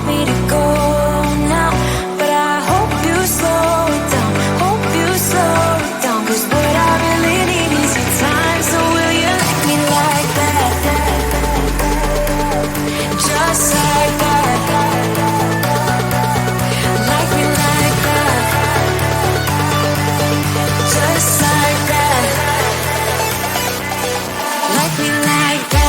me to go now, but I hope you slow it down. Hope you slow it down. 'Cause what I really need is your time. So will you like me like that? Just like that. Like me like that. Just like that. Like me like that.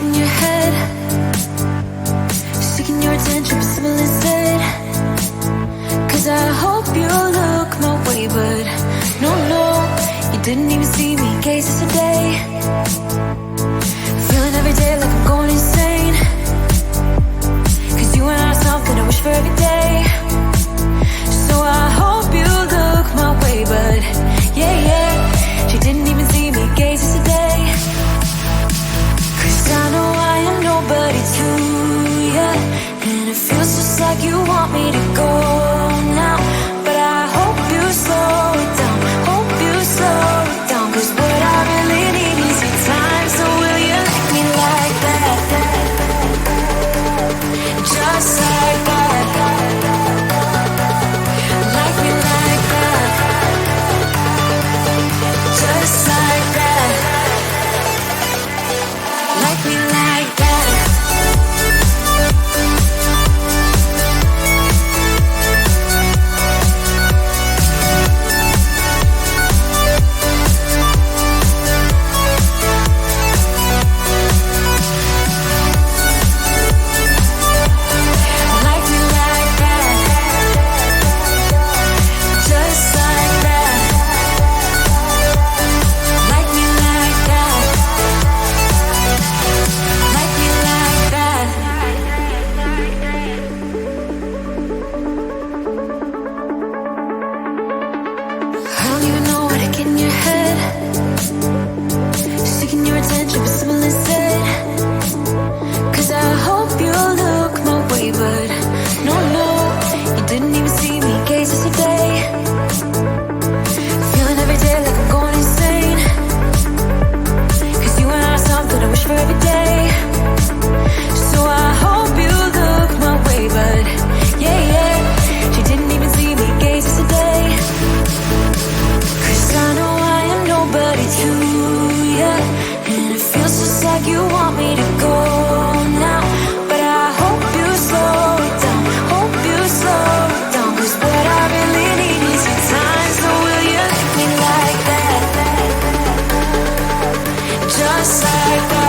in your head, seeking your attention, but simple instead. Cause I hope you look my way, but no, you didn't even see me, cases today. Feeling every day like I'm going insane. Cause you and I are something I wish for every day. So I hope you look my way, but yeah, she didn't even see me, cases today. Cause I know I am nobody to ya, and it feels just like you want me to go now. But I hope you slow it down, hope you slow it down. Cause what I really need is your time. So will you like me like that? Just like that. Like me like that. Just like that. Like me like that. Just like that.